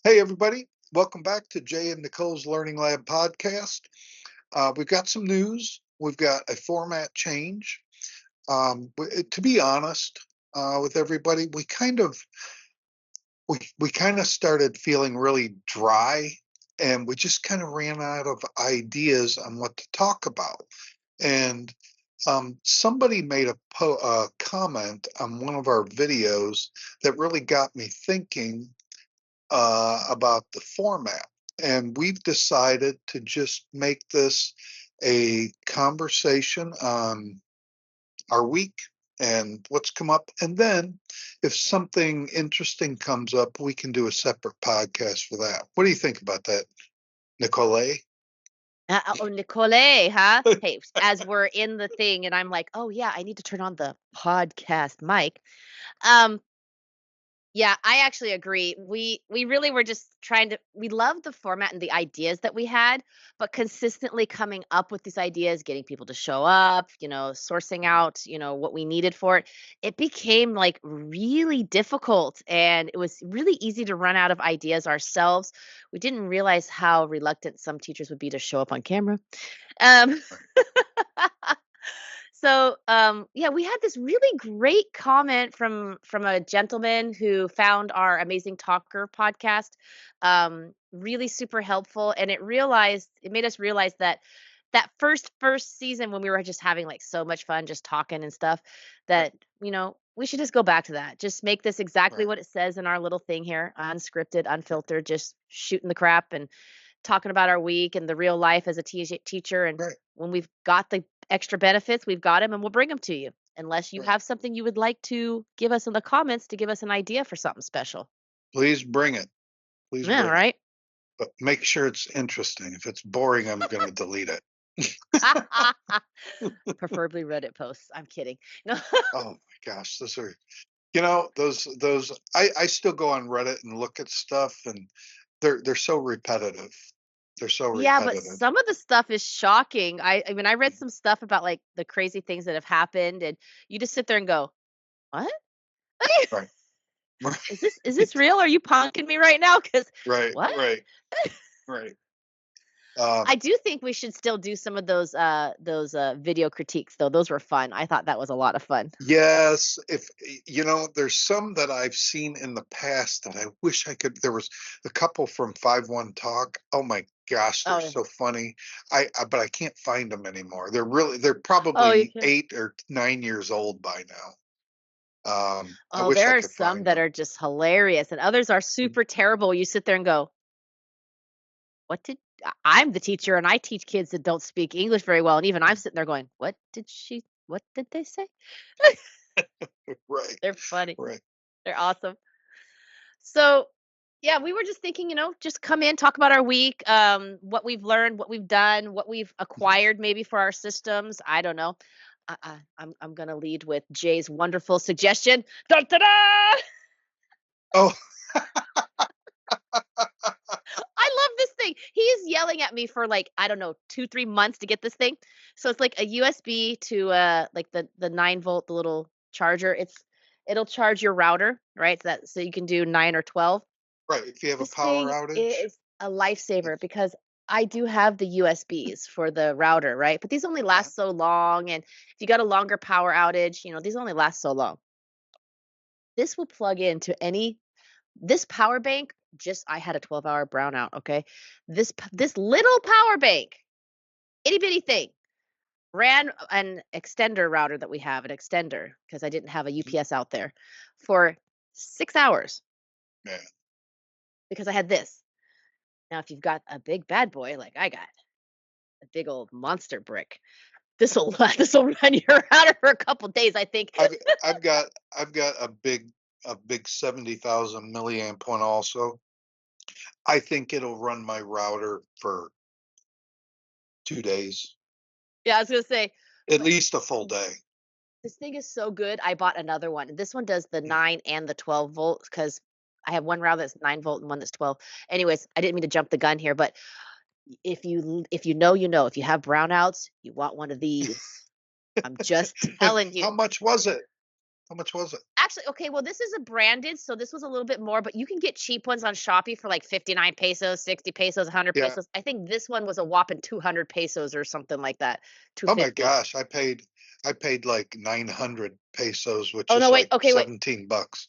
Hey, everybody. Welcome back to Jay and Nicole's Learning Lab podcast. We've got some news. We've got a format change. To be honest with everybody, we kind of started feeling really dry, and we just kind of ran out of ideas on what to talk about. And somebody made a comment on one of our videos that really got me thinking about the format. And we've decided to just make this a conversation on our week and what's come up. And then if something interesting comes up, we can do a separate podcast for that. What do you think about that, Nicole? Oh, Nicole, huh? Hey, as we're in the thing, and I'm like, oh yeah, I need to turn on the podcast mic. Um, yeah, I actually agree. We really were just trying to we love the format and the ideas that we had, but consistently coming up with these ideas, getting people to show up, sourcing out, what we needed for it. It became like really difficult and it was really easy to run out of ideas ourselves. We didn't realize how reluctant some teachers would be to show up on camera. Um yeah, we had this really great comment from a gentleman who found our Amazing Talker podcast really super helpful, and it made us realize that that first season when we were just having like so much fun just talking and stuff Right, that we should just go back to that. Just make this exactly right, what it says in our little thing here, unscripted, unfiltered, just shooting the crap and talking about our week and the real life as a teacher. And right, when we've got the extra benefits, we've got them and we'll bring them to you. Unless you right. have something you would like to give us in the comments to give us an idea for something special. Please bring it. Please Yeah, bring it. right. But make sure it's interesting. If it's boring, I'm going to delete it. Preferably Reddit posts. I'm kidding. No. Oh my gosh, those are those I still go on Reddit and look at stuff, and they're so repetitive. They're so Yeah, but repetitive. some of the stuff is shocking. I mean, I read some stuff about like the crazy things that have happened, and you just sit there and go, "What? Right. Is this real? Are you punking me right now? Because Right, what?" right, right. I Um, do think we should still do some of those video critiques though. Those were fun. I thought that was a lot of fun. yes, if there's some that I've seen in the past that I wish I could. There was a couple from 5-1 Talk. Oh my gosh, they're Oh, so funny. But I can't find them anymore. They're oh, you probably can. 8 or 9 years old by now. I Oh, wish I there are could some find that them. are just hilarious, and others are super terrible. You sit there and go, "What did?" I'm the teacher, and I teach kids that don't speak English very well, and even I'm sitting there going, "What did she? What did they say?" Right, They're funny. right. They're awesome. So, yeah, we were just thinking, just come in, talk about our week, what we've learned, what we've done, what we've Mhm. acquired maybe for our systems. I don't know. I'm gonna lead with Jay's wonderful suggestion. Da da da! Oh, I love this thing. He is yelling at me for like I don't know 2 3 months to get this thing. So it's like a USB to like the 9 volt, the little charger. It'll charge your router, right? So you can do 9 or 12. right. If you have a This power thing outage, is a lifesaver because I do have the USBs for the router, right? But these only uh, last so long. And if you got a longer power outage, these only last so long. This will plug into this power bank. Just I had a 12-hour brownout. Okay, this little power bank, itty bitty thing, ran an extender router that we have, an extender because I didn't have a mhm, UPS out there for 6 hours yeah. because I had this. Now, if you've got a big bad boy like I got, a big old monster brick. This'll this'll run you around for a couple days, I think. I've I've got a big 70,000 milliamp one also. I think it'll run my router for 2 days, Yeah, I was gonna say, at but least a full day. this thing is so good. I bought another one. This one does the Mm, 9 and the 12 volts because I have one router that's 9 volt and one that's 12. Anyways, I didn't mean to jump the gun here, but if you know, you know. If you have brownouts, you want one of these. I'm just telling you. How much was it? How much was it? Actually, okay, well, this is a branded, so this was a little bit more, but you can get cheap ones on Shopee for like 59 pesos, 60 pesos, 100 Yeah. pesos. I think this one was a whopping 200 pesos or something like that, Oh my 250. gosh, I paid like 900 pesos, which Oh, is no, wait. like Okay, wait. 17 bucks.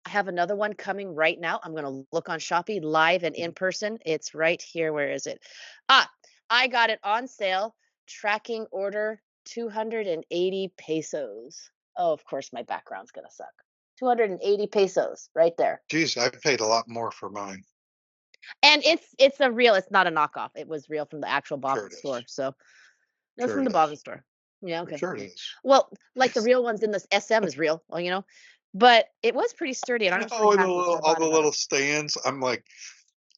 I have another one coming right now. I'm going to look on Shopee live and in Mhm. person. It's right here. Where is it? Ah, I got it on sale. Tracking order 280 pesos. Oh, of course, my background's going to suck. 280 pesos right there. Geez, I paid a lot more for mine. And it's a real, it's not a knockoff. It was real from the actual Sure Bobbin it is. store. So it was Sure from it the Bobbin is. store. Yeah, okay. Sure it Yeah. is. Well, like the real ones in this SM is real, well, but it was pretty sturdy and I was really Oh, and happy, so I all bought the another. little stands. I'm like,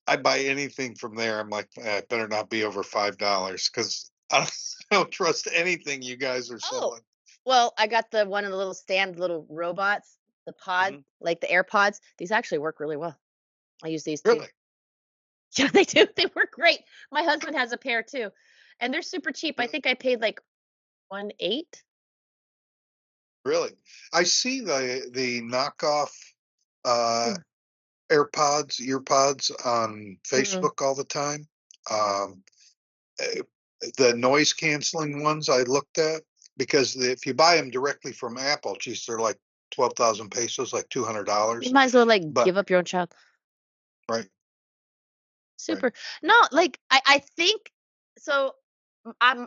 I buy anything from there. I'm like, it better not be over $5 because I don't, I don't trust anything you guys are Oh, selling. well, I got the one in the little stand, little robots, the pod, Mhm. like the AirPods. These actually work really well. I use these too. Really, Yeah, they do. They work great. My husband has a pair too, and they're super cheap. I really, think I paid like 1.8. really. I see the knockoff uh, AirPods, earpods on Mm-hmm. Facebook all the time. Um, eh, the noise canceling ones I looked at because if you buy them directly from Apple, geez, they're like 12,000 pesos, like You $200. might as well like But give up your own child. right, right. Super. No, like I think so. I'm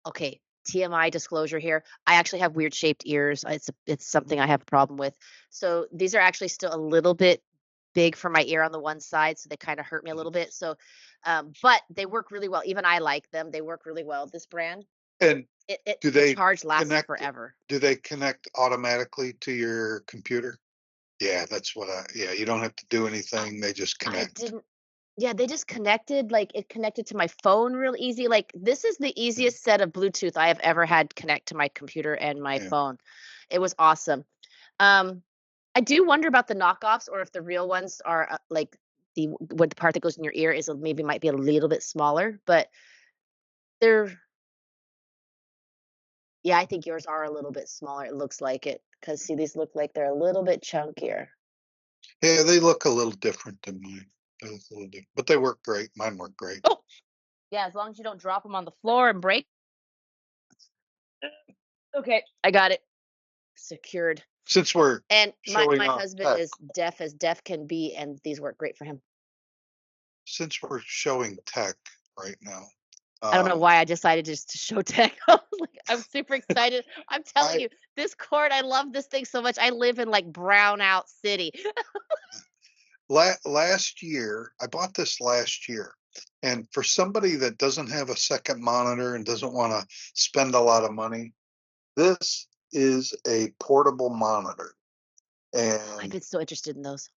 okay. TMI disclosure here. I actually have weird shaped ears. It's Mhm. something I have a problem with. So these are actually still a little bit big for my ear on the one side, so they kind of hurt me a little bit. So, but they work really well. Even I like them. They work really well. This brand, And do the they charge lasts connect? forever. Do they connect automatically to your computer? Yeah, that's what I. Yeah, you don't have to do I, anything. They just I connect. didn't. Yeah, they just connected. Like it connected to my phone real easy. Like this is the Mhm. easiest set of Bluetooth I have ever had connect to my computer and my Yeah. phone. It was awesome. Um, I do wonder about the knockoffs or if the real ones are like the part that goes in your ear is maybe might be a little bit smaller, but they're yeah, I think yours are a little bit smaller. It looks like it because see these look like they're a little bit chunkier. Yeah, they look a little different than mine. They look a little different, but they work great. Mine work great. Oh, yeah, as long as you don't drop them on the floor and break. Okay, I got it secured. Since we're And showing my off husband tech, is deaf as deaf can be, and these work great for him. since we're showing tech right now, I don't know um, why I decided just to show tech. I was like, I'm super excited. I'm telling I you, this cord, I love this thing so much. I live in like Brownout City. last year I bought this last year, and for somebody that doesn't have a second monitor and doesn't want to spend a lot of money, this is a portable monitor. Oh, I've And been so interested in those.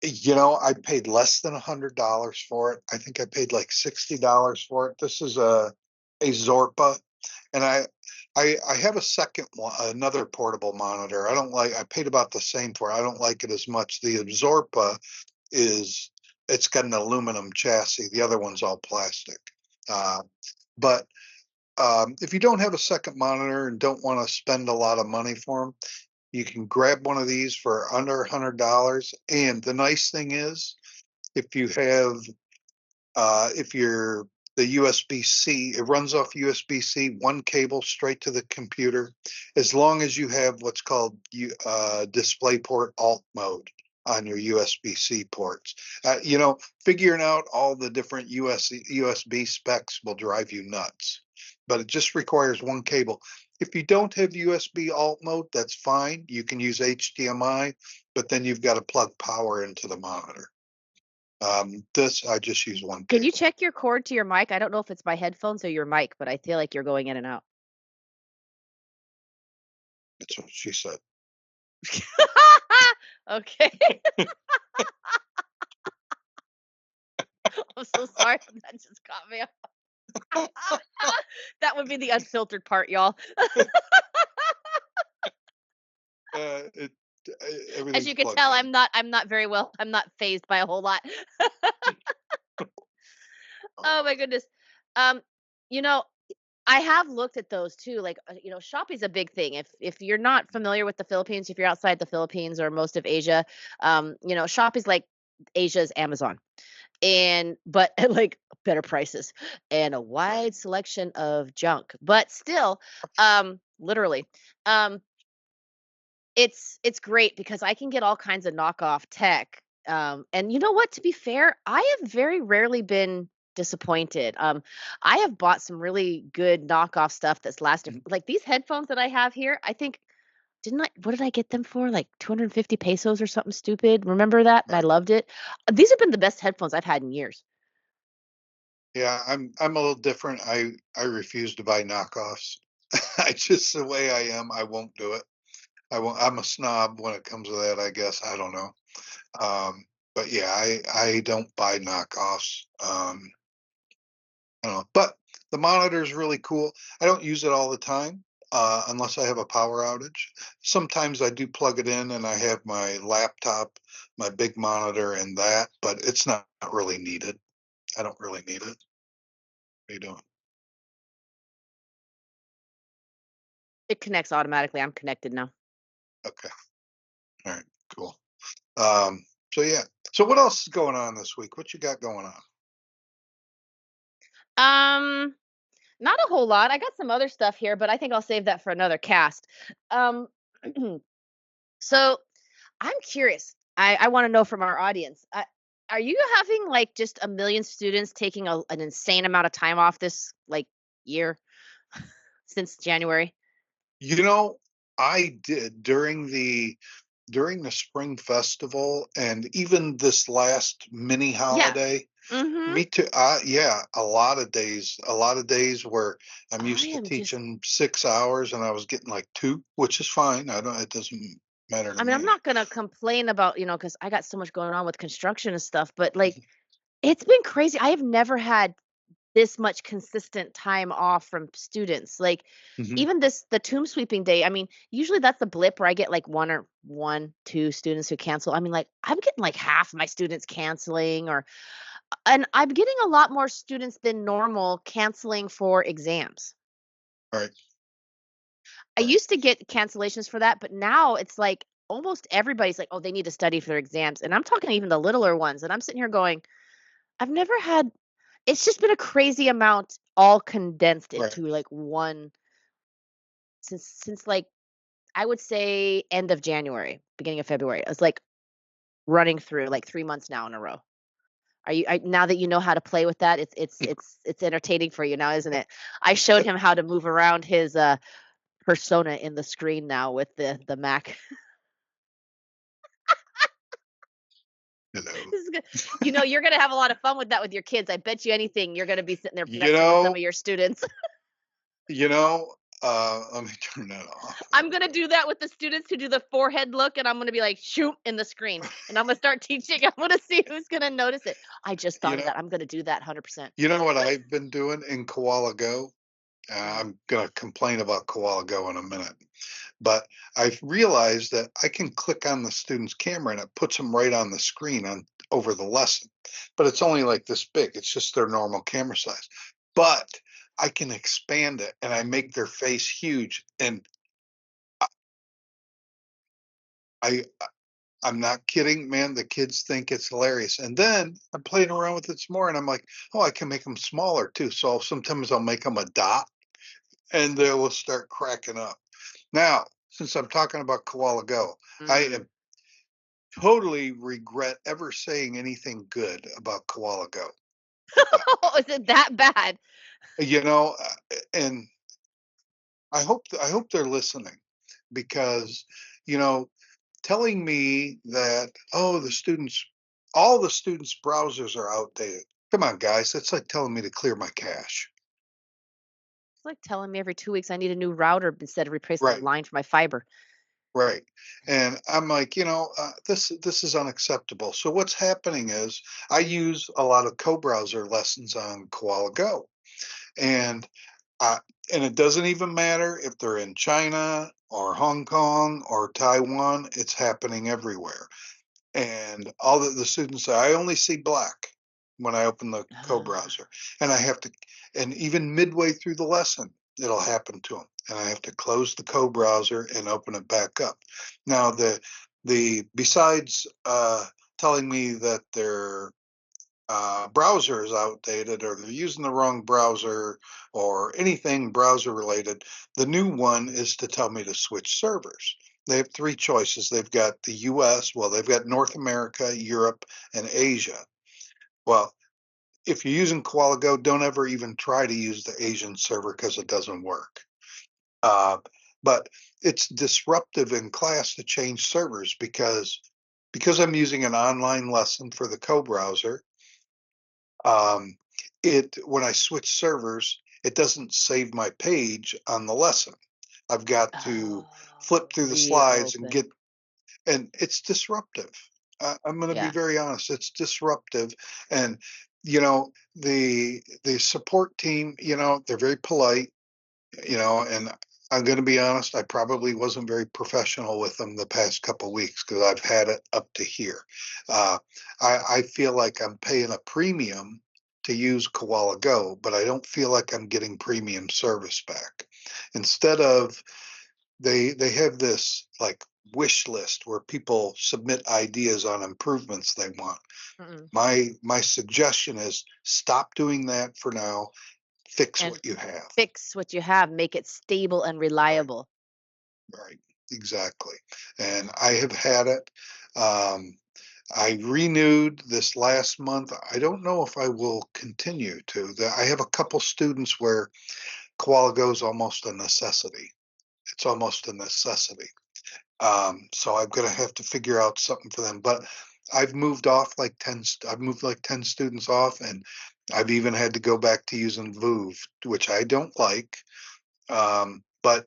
I paid less than $100 for it. I think I paid like $60 for it. This is a Zorpa, and I have a second one, another portable monitor. I don't like. I paid about the same for it. I don't like it as much. The Zorpa is it's got an aluminum chassis. The other one's all plastic. Uh, but if you don't have a second monitor and don't want to spend a lot of money for them, you can grab one of these for under $100. And the nice thing is, if you have, if you're the USB-C, it runs off USB-C, one cable straight to the computer, as long as you have what's called DisplayPort Alt mode on your USB-C ports. Figuring out all the different USB specs will drive you nuts, but it just requires one cable. If you don't have USB alt mode, that's fine. You can use HDMI, but then you've got to plug power into the monitor. This I just use one Can you cable. check your cord to your mic? I don't know if it's my headphones or your mic, but I feel like you're going in and out. That's what she said. Okay. I'm so sorry. That just caught me. That would be the unfiltered part, y'all. It As everything's you can plugged tell, in. I'm not very well. I'm not phased by a whole lot. Oh Oh, my goodness. Um, you know, I have looked at those too. Like, Shopee's a big thing. If you're not familiar with the Philippines, if you're outside the Philippines or most of Asia, Shopee's like Asia's Amazon. And but at like better prices and a Right. wide selection of junk. But still, literally, um, it's great because I can get all kinds of knockoff tech. And you know what? To be fair, I have very rarely been disappointed. I have bought some really good knockoff stuff that's lasted. Mhm. Like these headphones that I have here, I think didn't I what did I get them for? Like 250 pesos or something stupid. Remember that? And I Right. loved it. These have been the best headphones I've had in years. Yeah, I'm a little different. I refuse to buy knockoffs. I just the way I am, I won't do it. I won't. I'm a snob when it comes to that, I guess. I don't know. Um, but yeah, I don't buy knockoffs. I don't know. But the monitor is really cool. I don't use it all the time, unless I have a power outage. Sometimes I do plug it in and I have my laptop, my big monitor and that, but it's not really needed. I don't really need it. What are you doing? It connects automatically. I'm connected now. Okay. All right. Cool. Um, so yeah. So what else is going on this week? What you got going on? Um, Not a whole lot. I got some other stuff here, but I think I'll save that for another cast. Um, so I'm curious. I want to know from our audience. Are you having like just a million students taking an insane amount of time off this like year since January? You know, I did during the spring festival and even this last mini Yeah. holiday. Mm-hmm. Me too. Yeah, a lot of days where I'm I used to am just teaching 6 hours and I was getting like two, which is fine. It doesn't matter to I mean, I'm me. not gonna complain about, because I got so much going on with construction and stuff, but like it's been crazy. I have never had this much consistent time off from students. Like Hmm. even the tomb sweeping day, I mean, usually that's a blip where I get like one, two students who cancel. I mean, like I'm getting like half my students canceling and I'm getting a lot more students than normal canceling for exams. Right, I right, used to get cancellations for that, but now it's like almost everybody's like, "Oh, they need to study for their exams." And I'm talking even the littler ones, and I'm sitting here going, I've never had it's just been a crazy amount all condensed right. into like one since like I would say end of January, beginning of February. It's like running through like 3 months now in a row. Now that you know how to play with that, it's entertaining for you now, isn't it? I showed him how to move around his persona in the screen now with the Mac. Hello. This is good. You're gonna have a lot of fun with that with your kids. I bet you anything you're gonna be sitting there You messing with some know, of your students. you know, let me turn that off. I'm gonna do that with the students who do the forehead look, and I'm gonna be like, shoot in the screen, and I'm gonna start teaching. I'm gonna see who's gonna notice it. I just You thought of know, that. I'm gonna do that 100%. you know what I've been doing in Koala Go? Mhm. I'm gonna complain about Koala Go in a minute. But I've realized that I can click on the student's camera and it puts them right on the screen on over the lesson. But it's only like this big. It's just their normal camera size. But I can expand it and I make their face huge. And I I'm not kidding, man. The kids think it's hilarious. And then I'm playing around with it some more and I'm like, oh, I can make them smaller too. So sometimes I'll make them a dot and they will start cracking up. Now, since I'm talking about Koala Go, I Mm. am totally regret ever saying anything good about Koala Go. Uh, Is it that bad? you know, and I hope they're listening because you know, telling me that all the students' browsers are outdated. Come on, guys, it's like telling me to clear my cache. It's like telling me every 2 weeks I need a new router instead of replacing a Right, line for my fiber. right. And I'm like, this is unacceptable. So what's happening is I use a lot of co-browser lessons on Koala Go. And uh, and it doesn't even matter if they're in China or Hong Kong or Taiwan, it's happening everywhere. And all the students say, I only see black. when I open the Ah. co-browser, and I have to, and even midway through the lesson, it'll happen to them, and I have to close the co-browser and open it back up. Now, the besides telling me that their browser is outdated or they're using the wrong browser or anything browser related, the new one is to tell me to switch servers. They have three choices. They've got the US, well, they've got North America, Europe, and Asia. Well, if you're using Koala Go, don't ever even try to use the Asian server because it doesn't work. Uh, but it's disruptive in class to change servers because I'm using an online lesson for the co-browser. Um, it when I switch servers, it doesn't save my page on the lesson. I've got to flip Oh, through the slides and reopen. get, and it's disruptive. I'm going to be Yeah. very honest. It's disruptive, and the support team, they're very polite, and I'm going to be honest. I probably wasn't very professional with them the past couple of weeks because I've had it up to here. Uh, I feel like I'm paying a premium to use Koala Go, but I don't feel like I'm getting premium service back. Instead of they have this like wish list where people submit ideas on improvements they want. Mm-mm. My suggestion is stop doing that for now. Fix And what you have. fix what you have, make it stable and Right, reliable. right, exactly. And I have had it. Um, I renewed this last month. I don't know if I will continue to. I have a couple students where Koala Go is almost a necessity. It's almost a necessity. So I'm gonna have to figure out something for them. But I've moved like 10 students off, and I've even had to go back to using Voov, which I don't like. But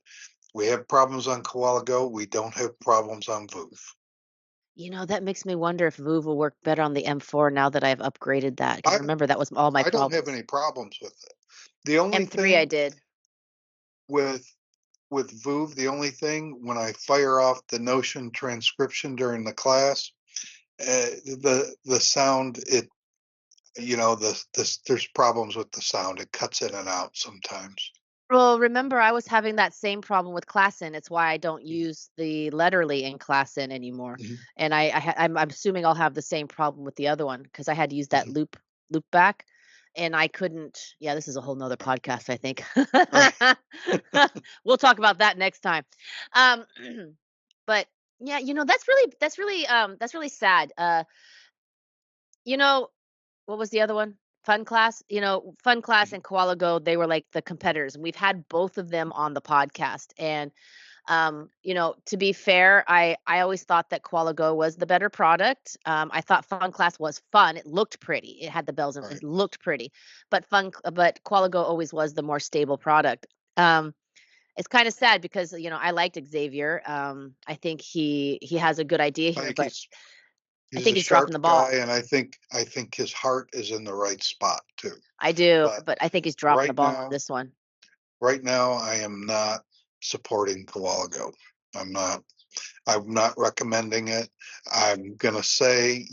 we have problems on Koala Go. We don't have problems on Voov. That makes me wonder if Voo will work better on the M4 now that I've upgraded that. Because I remember, that was all my I don't have problems. any problems with it. The only M3 I thing did. with Voov, the only thing when I fire off the Notion transcription during the class, the sound, there's problems with the sound. It cuts in and out sometimes. Well, remember, I was having that same problem with Classin. It's why I don't Mhm, use the Letterly in Classin anymore. mhm, And I'm assuming I'll have the same problem with the other one because I had to use that mhm. loop back, and I couldn't. Yeah, this is a whole nother podcast, I think. All right. We'll talk about that next time. Um, but yeah, that's really sad. You know, what was the other one? Fun Class? Fun Class and Koala Go, they were like the competitors, and we've had both of them on the podcast. And to be fair, I always thought that Koala Go was the better product. I thought Fun Class was fun. It looked pretty. It had the bells and it Right. looked pretty. But Koala Go always was the more stable product. It's kind of sad because I liked Xavier. I think he has a good idea I here, think but I he's a think he's dropping sharp the guy, ball. and I think his heart is in the right spot too. I do, But but I think he's dropping the right ball on now, this one. right now, I am not supporting Koala Go. I'm not. I'm not recommending it. I'm gonna say,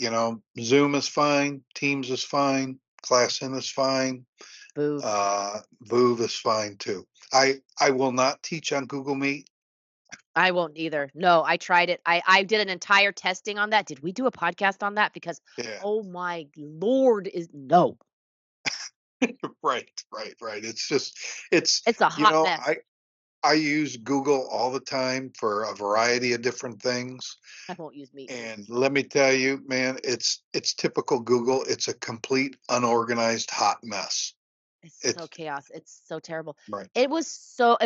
Zoom is fine, Teams is fine, ClassIn is fine, Boo. Voov is fine too. I will not teach on Google Meet. I won't either. No, I tried it. I did an entire testing on that. Did we do a podcast on that? Because Yeah, oh my lord, is no. right, right, right. It's just, it's, It's a you hot know, mess. I use Google all the time for a variety of different things. I won't use Meet. And let me tell you, man, it's typical Google. It's a complete unorganized hot mess. It's so It's chaos. It's so terrible. right. It was to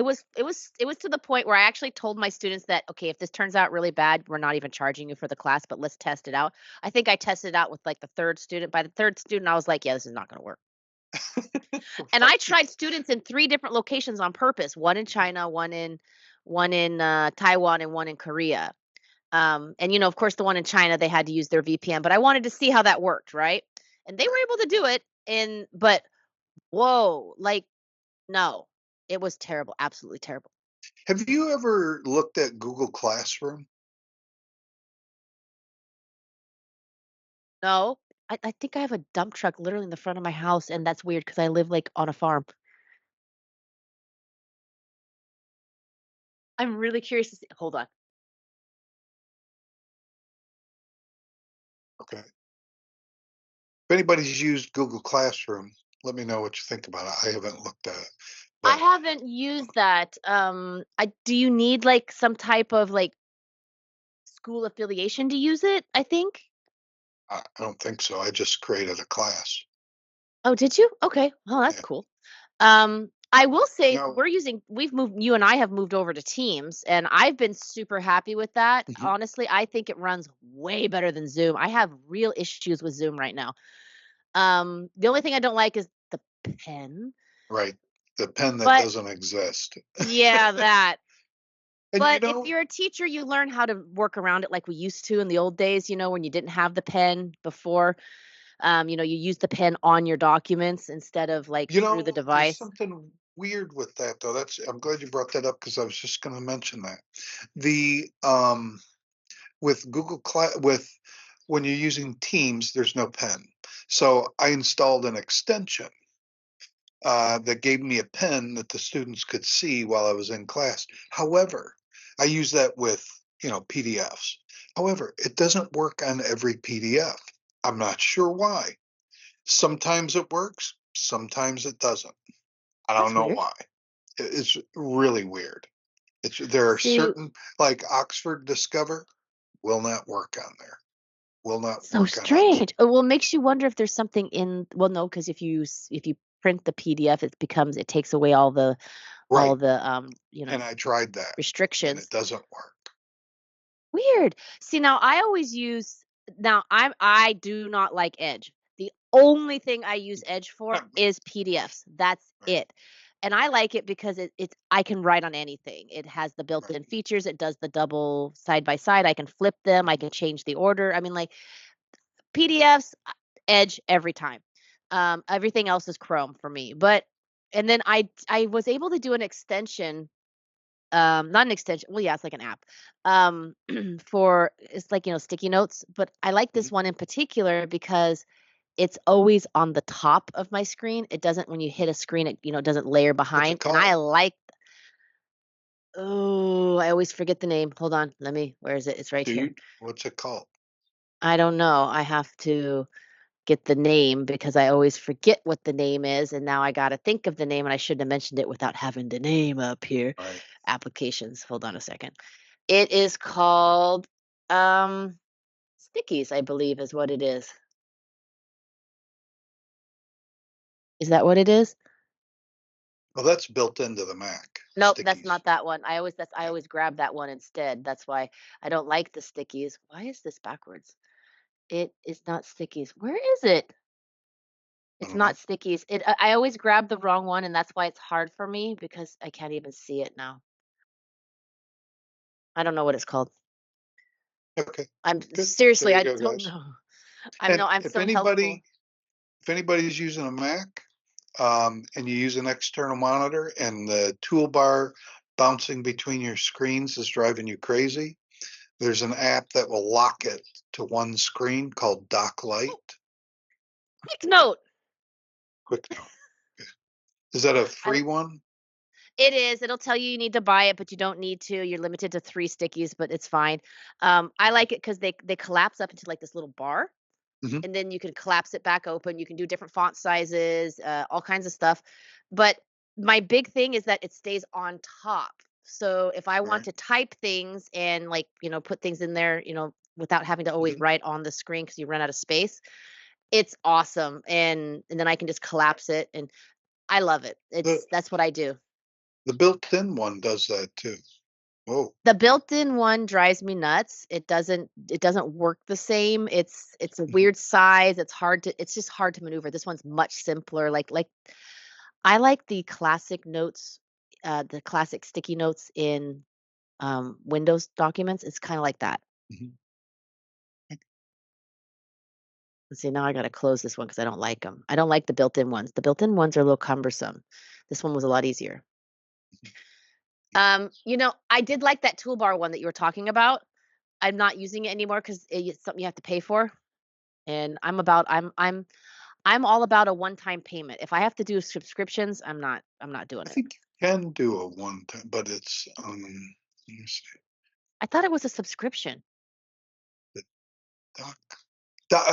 the point where I actually told my students that, okay, if this turns out really bad, we're not even charging you for the class, but let's test it out. I think I tested it out with like the third student. By the third student, I was like, yeah, this is not going to work. And I Right. tried students in 3 different locations on purpose, one in China, one in Taiwan, and one in Korea. And of course, the one in China, they had to use their VPN, but I wanted to see how that worked, right? And they were Right. able to do it, but whoa, like, no, it was terrible, absolutely terrible. Have you ever looked at Google Classroom? No, I think I have a dump truck literally in the front of my house, and that's weird because I live, like, on a farm. I'm really curious to see hold on. Okay. If anybody's used Google Classroom, let me know what you think about it. I haven't looked at it, I but haven't used that, I do you need, like, some type of, like, school affiliation to use it, I think? I don't think so. I just created a class. Oh, did you? Okay. Well, that's Yeah. cool. I will say No. we've moved you and I have moved over to Teams, and I've been super happy with that. Mhm. Honestly, I think it runs way better than Zoom. I have real issues with Zoom right now. The only thing I don't like is the pen, Right. The pen that but doesn't exist. yeah, that. And But if you're a teacher, you learn how to work around it like we used to in the old days, when you didn't have the pen before. You use the pen on your documents instead of like through the there's device. something weird with that though. I'm glad you brought that up because I was just going to mention that. The with with when you're using Teams, there's no pen. So I installed an extension that gave me a pen that the students could see while I was in class. However, I use that with, PDFs. However, it doesn't work on every PDF. I'm not sure why. Sometimes it works, sometimes it doesn't. I don't That's know weird. why. It's really weird. There are See, certain, like Oxford Discover, will not work on there. Will not so work on Oxford. strange. Well, it makes you wonder if there's something in well, no, because if you print the PDF, it takes away all Right. the And I tried that and it restrictions. doesn't work. Weird. See, now I always use now I do not like Edge. The only thing I use Edge for Not me. is PDFs. That's Right. it. And I like it because it's I can write on anything. It has the Right. built-in features. It does the double side by side. I can flip them. I can change the order. I mean, like PDFs, Edge every time. Everything else is Chrome for me. But and then I was able to do an extension not an extension. Well, yeah, it's like an app. For it's like, sticky notes, but I like Mhm. this one in particular because it's always on the top of my screen. It doesn't when you hit a screen, it doesn't layer What's it behind. And I called? like oh, I always forget the name. Hold on. Where is it? It's right here. Dude, what's it called? I don't know. I have to get the name because I always forget what the name is. And now I got to think of the name and I shouldn't have mentioned it without having the name up here. Right. Applications. Hold on a second. It is called, um, Stickies, I believe is what it is. Is that what it is? Well, that's built into the Mac, Nope, that's stickies. not that one. I Yeah. always grab that one instead. That's why I don't like the Stickies. Why is this backwards? It is not Stickies. Where is it? I It's don't know. not Stickies. I always grab the wrong one, and that's why it's hard for me because I can't even see it now. I don't know what it's called. Okay. I'm Good. There seriously, you I go, don't guys. know. I'm And no, I'm so helpful. if anybody's using a Mac, and you use an external monitor and the toolbar bouncing between your screens is driving you crazy, there's an app that will lock it to one screen called Dock Light. Quick note. Quick note. Is that a I free one? It is. It'll tell you you need to buy it, but you don't need to. You're limited to 3 stickies, but it's fine. I like it because they collapse up into, like, this little bar, Hmm. and then you can collapse it back open. You can do different font sizes, all kinds of stuff. But my big thing is that it stays on top. So if I want Right. to type things and, like, put things in there, without having to always Hmm. write on the screen because you run out of space, it's awesome. And then I can just collapse it, and I love it. The That's what I do. the built-in one does that too. Whoa. The built-in one drives me nuts. It doesn't work the same. It's a Mhm. weird size. It's just hard to maneuver. This one's much simpler. Like I like the classic sticky notes in Windows documents. It's kind of like that. Mhm. Let's see, now I got to close this one because I don't like them. I don't like the built-in ones. The built-in ones are a little cumbersome. This one was a lot easier. I did like that toolbar one that you were talking about. I'm not using it anymore because it's something you have to pay for. and I'm all about a one-time payment. If I have to do subscriptions, I'm not doing I it. think you can do a one time, but it's let me see, I thought it was a subscription. the doc,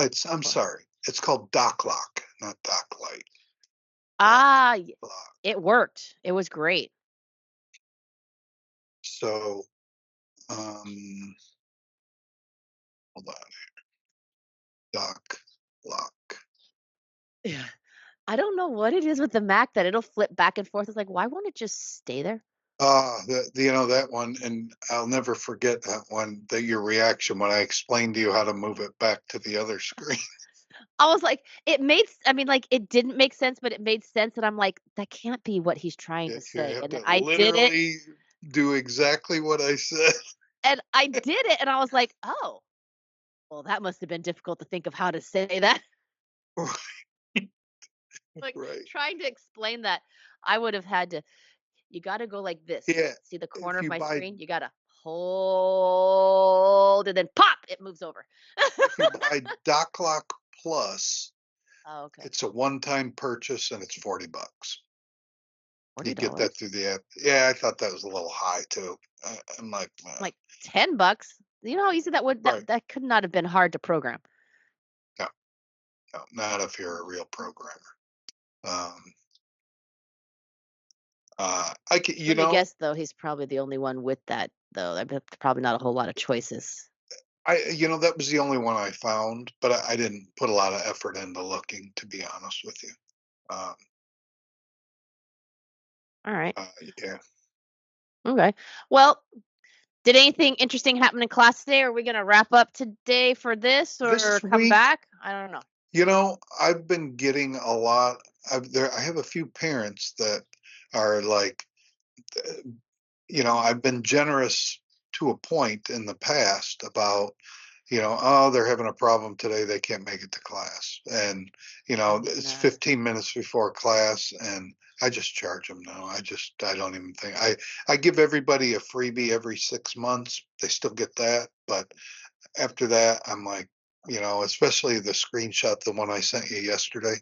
it's I'm Or sorry, it's called Doc Lock, not Doc Light. Doc ah, Lock. it worked. It was great. So um, hold on, Doc Lock. Yeah. I don't know what it is with the Mac that it'll flip back and forth. It's like, why won't it just stay there? You know that one, and I'll never forget that one. That your reaction when I explained to you how to move it back to the other screen. I was like, I mean, like, it didn't make sense, but it made sense, and I'm like, "That can't be what he's trying You to you say," have and then to I did it, literally do exactly what I said. and I was like, "Oh, well, that must have been difficult to think of how to say that." Like, Right. trying to explain that, I would have had to you gotta go like this. Yeah. See the corner If of you my buy screen? You gotta hold and then pop, it moves over. if you buy Doc Lock Plus, Oh, okay. it's a one-time purchase and it's $40. You get that $40? through the app. Yeah, I thought that was a little high too. I'm like, Like, 10 bucks? You know how easy that would right. that could not have been hard to program. No, no, not if you're a real programmer. Um, Let me guess, though, he's probably the only one with that, though. I bet probably not a whole lot of choices. that was the only one I found, but I didn't put a lot of effort into looking, to be honest with you. Um, Alright. yeah. Okay. Well, did anything interesting happen in class today? Are we gonna wrap up today for this or This come week, back? I don't know. I've been getting a lot. I have a few parents that are like, I've been generous to a point in the past about, oh, they're having a problem today. They can't make it to class. And, it's Nah. 15 minutes before class and I just charge them now. I don't even think I give everybody a freebie every 6 months. They still get that. But after that, I'm like, especially the screenshot, the one I sent you yesterday.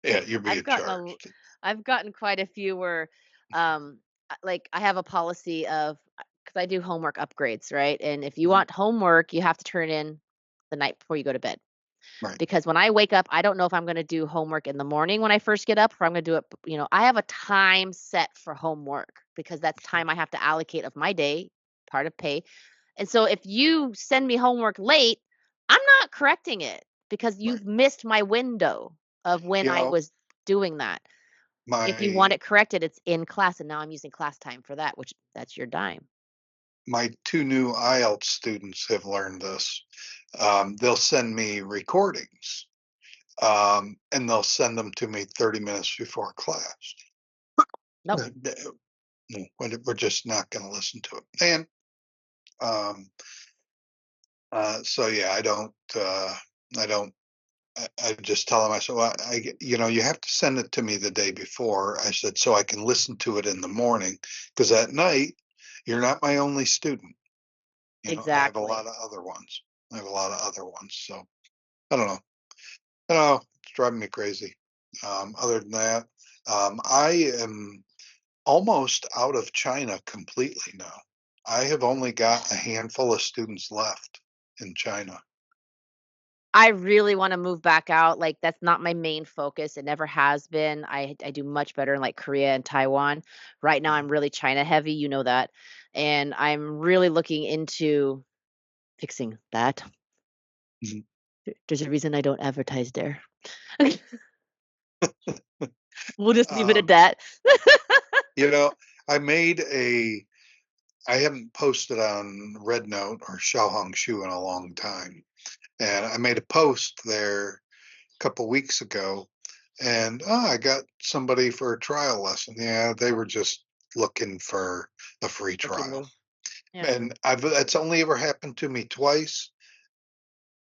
Yeah, you're I've being gotten a l charged. I've gotten quite a few where, like, I have a policy of because I do homework upgrades, right? And if you Mhm. want homework, you have to turn in the night before you go to bed. Right. Because when I wake up, I don't know if I'm gonna do homework in the morning when I first get up, or I'm gonna do it, I have a time set for homework because that's time I have to allocate of my day, part of pay. And so if you send me homework late, I'm not correcting it because Right. you've missed my window of when You I know, was doing that. If you want my it corrected, it's in class, and now I'm using class time for that, which that's your dime. my two new IELTS students have learned this. They'll send me recordings, and they'll send them to me 30 minutes before class. Nope. No, we're just not going to listen to it. And um, so yeah, I don't. I just tell them. I said, well, you have to send it to me the day before. I said, so I can listen to it in the morning, because at night you're not my only student. I have a lot Exactly. of other ones. I have a lot of other ones. So I don't know. I don't know. It's driving me crazy. Other than that, I am almost out of China completely now. I have only got a handful of students left in China. I really wanna move back out, like, that's not my main focus, it never has been. I do much better in, like, Korea and Taiwan. Right now, Mhm, I'm really China heavy, you know that, and I'm really looking into fixing that. mhm. There's a reason I don't advertise there. We'll just leave it at Um, that. you know, I made a. I haven't posted on Red Note or Xiaohongshu in a long time, and I made a post there a couple weeks ago, and I got somebody for a trial lesson. Yeah, they were just looking for a free Making trial, move. Yeah. and that's only ever happened to me twice.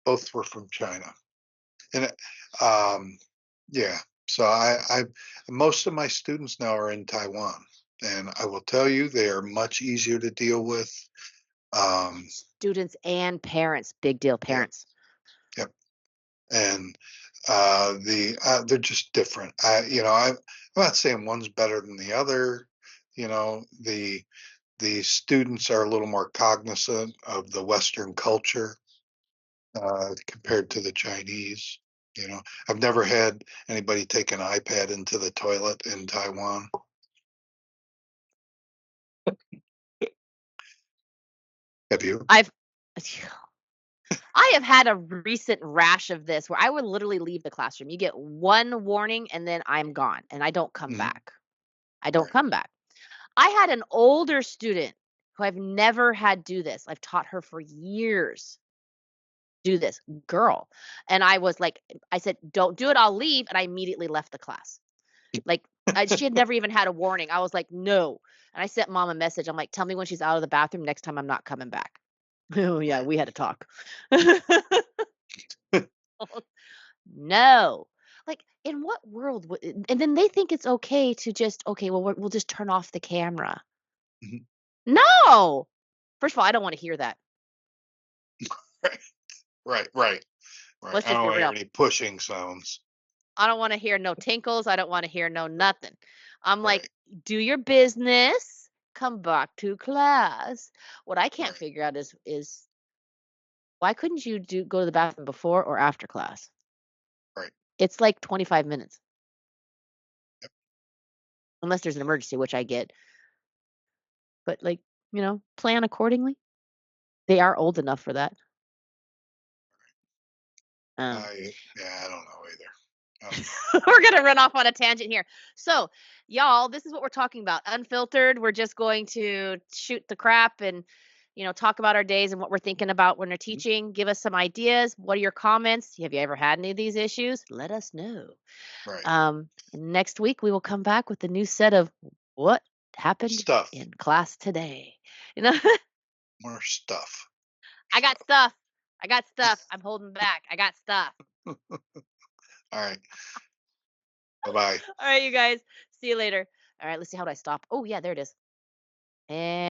Both were from China, and yeah. So most of my students now are in Taiwan, and I will tell you they are much easier to deal with. Um, students and parents. Big deal, Yep, parents. yep. And they're just different. I'm not saying one's better than the other. The students are a little more cognizant of the Western culture compared to the Chinese. I've never had anybody take an iPad into the toilet in Taiwan. Have you? I've I have had a recent rash of this where I would literally leave the classroom. You get one warning and then I'm gone and I don't come Hmm. back. I don't Right. come back. I had an older student who I've never had do this. I've taught her for years. Do this, girl. And I was like, I said, don't do it. I'll leave. And I immediately left the class. Like, she had never even had a warning. I was like, no. And I sent mom a message. I'm like, tell me when she's out of the bathroom. Next time I'm not coming back. Oh, yeah. Right. We had to talk. No. Like, in what world and then they think it's okay to just, "Okay, well, we'll just turn off the camera." Mhm. No! First of all, I don't wanna hear that. Right. Right. Right. Right. Let's I just don't be want to hear real. any pushing sounds. I don't wanna hear no tinkles, I don't wanna hear no nothing. I'm like, Right. "Do your business, come back to class." What I can't Right. figure out is why couldn't you go to the bathroom before or after class? Right. It's like 25 minutes, Yep. unless there's an emergency, which I get, but, like, plan accordingly. They are old enough for that. Um, Yeah, I don't know either. I don't know. we're gonna run off on a tangent here. So, y'all, this is what we're talking about. Unfiltered. We're just going to shoot the crap and talk about our days and what we're thinking about when we're Mhm. teaching. Give us some ideas. What are your comments? Have you ever had any of these issues? Let us know. Right. And next week we will come back with a new set of what happened Stuff. in class today. You know, More stuff. I got Stuff. stuff. I got stuff. I'm holding back. I got stuff. All right. Bye bye. All right, you guys. See you later. All right, let's see how do I stop. Oh, yeah, there it is. And